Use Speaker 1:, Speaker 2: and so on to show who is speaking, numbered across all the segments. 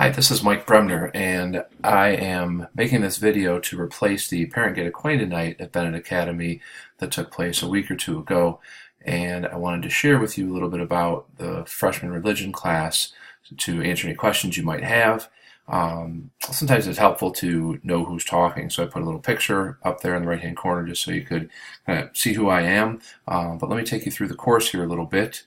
Speaker 1: Hi, this is Mike Bremner, and I am making this video to replace the Parent Get Acquainted Night at Bennett Academy that took place a week or two ago. And I wanted to share with you a little bit about the freshman religion class to answer any questions you might have. Sometimes it's helpful to know who's talking, so I put a little picture up there in the right-hand corner just so you could kind of see who I am. But let me take you through the course here a little bit.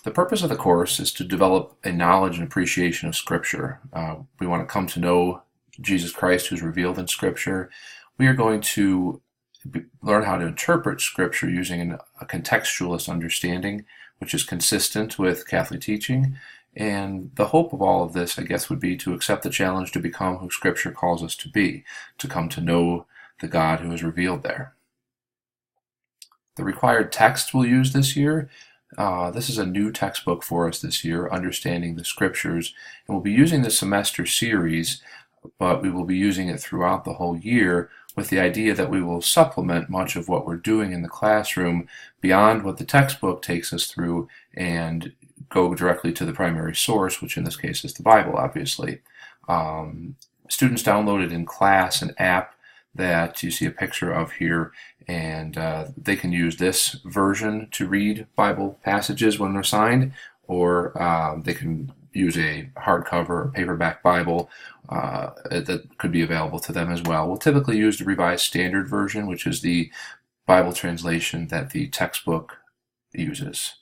Speaker 1: The purpose of the course is to develop a knowledge and appreciation of Scripture. We want to come to know Jesus Christ who's revealed in Scripture. We are going to learn how to interpret Scripture using a contextualist understanding, which is consistent with Catholic teaching. And the hope of all of this, I guess, would be to accept the challenge to become who Scripture calls us to be, to come to know the God who is revealed there. The required text we'll use this year, this is a new textbook for us this year, Understanding the Scriptures, and we'll be using the semester series, but we will be using it throughout the whole year with the idea that we will supplement much of what we're doing in the classroom beyond what the textbook takes us through and go directly to the primary source, which in this case is the Bible, obviously. Students downloaded in class an app that you see a picture of here, and they can use this version to read Bible passages when they're assigned, or they can use a hardcover or paperback Bible that could be available to them as well. We'll typically use the Revised Standard Version, which is the Bible translation that the textbook uses.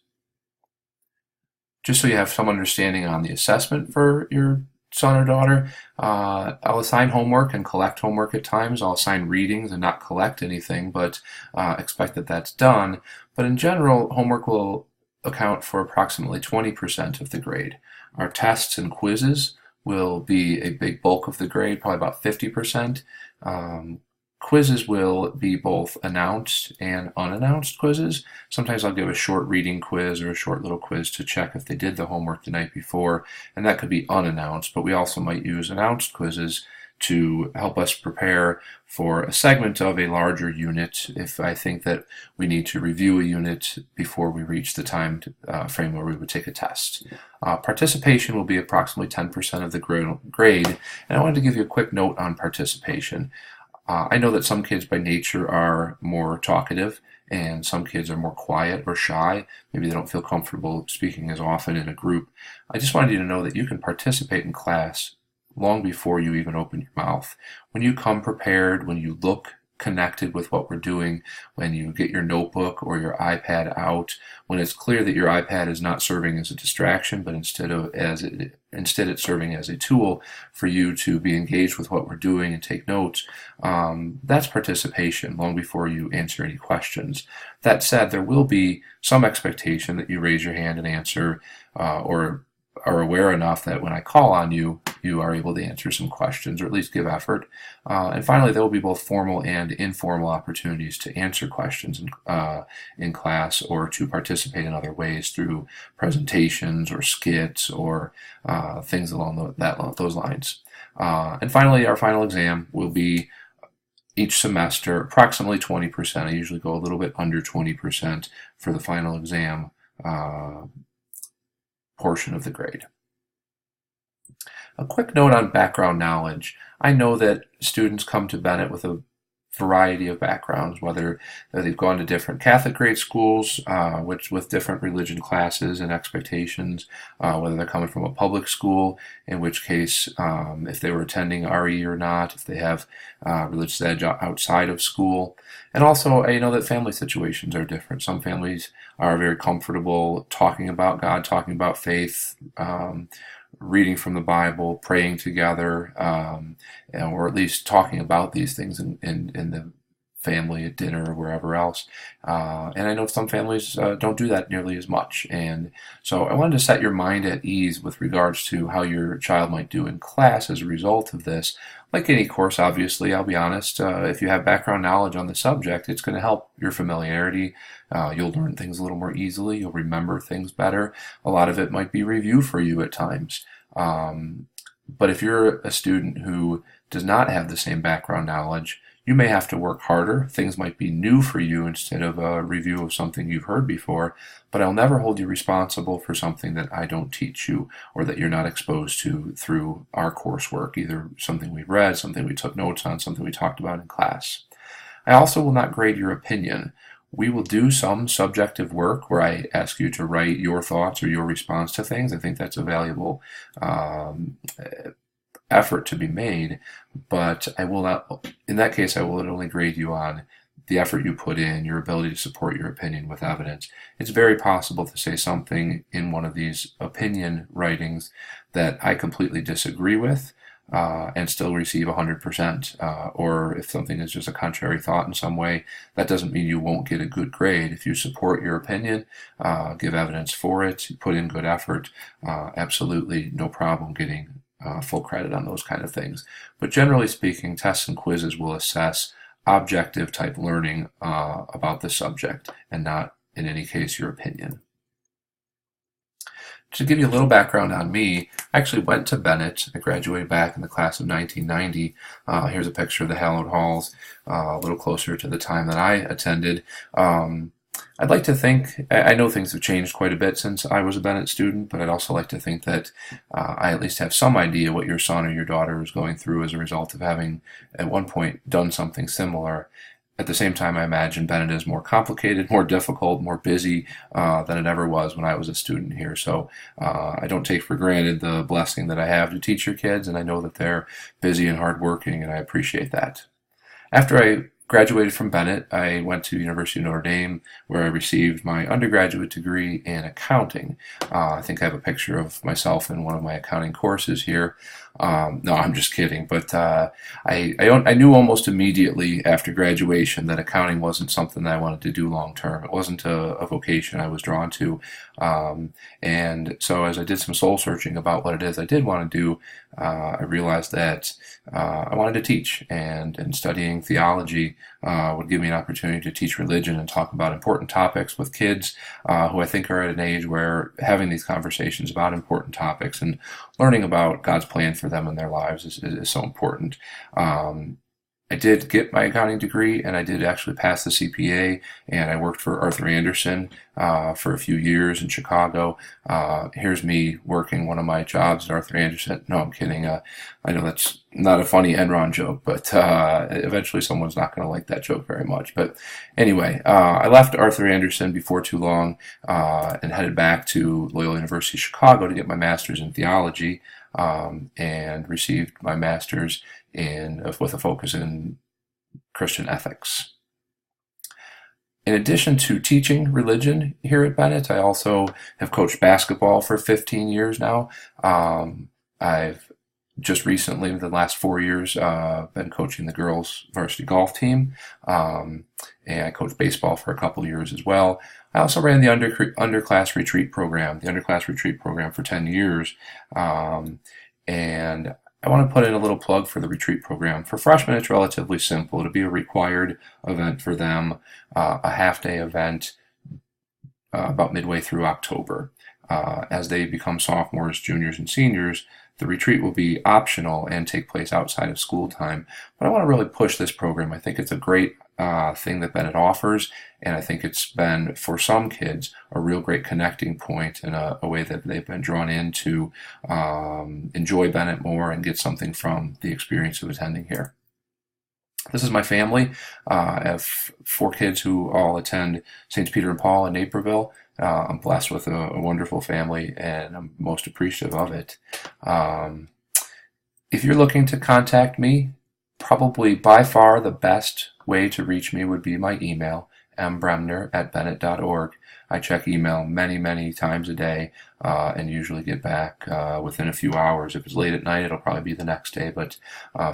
Speaker 1: Just so you have some understanding on the assessment for your son or daughter, I'll assign homework and collect homework at times. I'll assign readings and not collect anything, but expect that that's done. But in general, homework will account for approximately 20% of the grade. Our tests and quizzes will be a big bulk of the grade, probably about 50%. Quizzes will be both announced and unannounced quizzes. Sometimes I'll give a short reading quiz or a short little quiz to check if they did the homework the night before, and that could be unannounced, but we also might use announced quizzes to help us prepare for a segment of a larger unit if I think that we need to review a unit before we reach the time frame where we would take a test. Participation will be approximately 10% of the grade, and I wanted to give you a quick note on participation. I know that some kids by nature are more talkative and some kids are more quiet or shy. Maybe they don't feel comfortable speaking as often in a group. I just wanted you to know that you can participate in class long before you even open your mouth. When you come prepared, when you look connected with what we're doing, when you get your notebook or your iPad out, when it's clear that your iPad is not serving as a distraction, but instead it's serving as a tool for you to be engaged with what we're doing and take notes, that's participation long before you answer any questions. That said, there will be some expectation that you raise your hand and answer, or are aware enough that when I call on you, you are able to answer some questions or at least give effort. And finally, there will be both formal and informal opportunities to answer questions in class or to participate in other ways through presentations or skits or things along those lines. And finally, our final exam will be each semester, approximately 20%. I usually go a little bit under 20% for the final exam portion of the grade. A quick note on background knowledge. I know that students come to Bennett with a variety of backgrounds, whether they've gone to different Catholic grade schools, which with different religion classes and expectations, whether they're coming from a public school, in which case if they were attending RE or not, if they have religious ed outside of school. And also, I know that family situations are different. Some families are very comfortable talking about God, talking about faith, reading from the Bible, praying together, or at least talking about these things in the family at dinner or wherever else. And I know some families don't do that nearly as much. And so I wanted to set your mind at ease with regards to how your child might do in class as a result of this. Like any course, obviously, I'll be honest, if you have background knowledge on the subject, it's going to help your familiarity. You'll learn things a little more easily. You'll remember things better. A lot of it might be review for you at times. But if you're a student who does not have the same background knowledge, You may have to work harder. Things might be new for you instead of a review of something you've heard before, but I'll never hold you responsible for something that I don't teach you or that you're not exposed to through our coursework, either something we read, something we took notes on, something we talked about in class. I also will not grade your opinion. We will do some subjective work where I ask you to write your thoughts or your response to things. I think that's a valuable effort to be made, but I will not, in that case, I will only grade you on the effort you put in, your ability to support your opinion with evidence. It's very possible to say something in one of these opinion writings that I completely disagree with, and still receive 100%. Or if something is just a contrary thought in some way, that doesn't mean you won't get a good grade. If you support your opinion, give evidence for it, put in good effort, absolutely no problem getting full credit on those kind of things. But generally speaking, tests and quizzes will assess objective type learning about the subject and not, in any case, your opinion. To give you a little background on me, I actually went to Bennett. I graduated back in the class of 1990. Here's a picture of the hallowed halls, a little closer to the time that I attended. I'd like to think, I know things have changed quite a bit since I was a Bennett student, but I'd also like to think that I at least have some idea what your son or your daughter is going through as a result of having at one point done something similar. At the same time, I imagine Bennett is more complicated, more difficult, more busy than it ever was when I was a student here. So I don't take for granted the blessing that I have to teach your kids, and I know that they're busy and hardworking, and I appreciate that. After I graduated from Bennett, I went to University of Notre Dame, where I received my undergraduate degree in accounting. I think I have a picture of myself in one of my accounting courses here. No, I'm just kidding. But I knew almost immediately after graduation that accounting wasn't something that I wanted to do long term. It wasn't a vocation I was drawn to. And so as I did some soul searching about what it is I did want to do, I realized that I wanted to teach, and studying theology would give me an opportunity to teach religion and talk about important topics with kids who I think are at an age where having these conversations about important topics and learning about God's plan for them in their lives is so important. I did get my accounting degree, and I did actually pass the CPA, and I worked for Arthur Andersen for a few years in Chicago. Here's me working one of my jobs at Arthur Andersen. No, I'm kidding. I know that's not a funny Enron joke, but eventually someone's not going to like that joke very much. But anyway, I left Arthur Andersen before too long and headed back to Loyola University Chicago to get my master's in theology, and received my master's with a focus in Christian ethics. In addition to teaching religion here at Bennett, I also have coached basketball for 15 years now. I've just recently, in the last 4 years, been coaching the girls' varsity golf team, and I coached baseball for a couple years as well. I also ran the underclass retreat program, for 10 years, and I want to put in a little plug for the retreat program. For freshmen, it's relatively simple. It'll be a required event for them, a half-day event about midway through October. As they become sophomores, juniors, and seniors, the retreat will be optional and take place outside of school time. But I want to really push this program. I think it's a great thing that Bennett offers, and I think it's been, for some kids, a real great connecting point and a way that they've been drawn in to enjoy Bennett more and get something from the experience of attending here. This is my family. I have 4 kids who all attend St. Peter and Paul in Naperville. I'm blessed with a wonderful family, and I'm most appreciative of it. If you're looking to contact me, probably by far the best way to reach me would be my email, mbremner@bennett.org. I check email many, many times a day and usually get back within a few hours. If it's late at night, it'll probably be the next day, but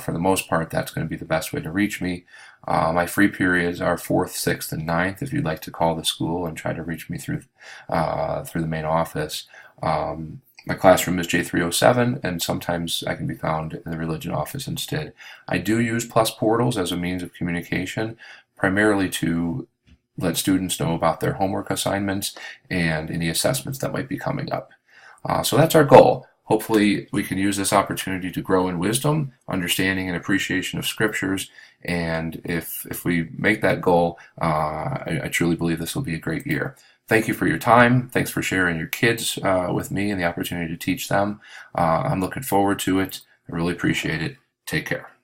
Speaker 1: for the most part, that's going to be the best way to reach me. My free periods are 4th, 6th, and 9th if you'd like to call the school and try to reach me through the main office. My classroom is J307, and sometimes I can be found in the religion office instead. I do use Plus Portals as a means of communication, primarily to let students know about their homework assignments and any assessments that might be coming up. So that's our goal. hopefully we can use this opportunity to grow in wisdom, understanding, and appreciation of scriptures. And if we make that goal, I truly believe this will be a great year. Thank you for your time. Thanks for sharing your kids with me and the opportunity to teach them. I'm looking forward to it. I really appreciate it. Take care.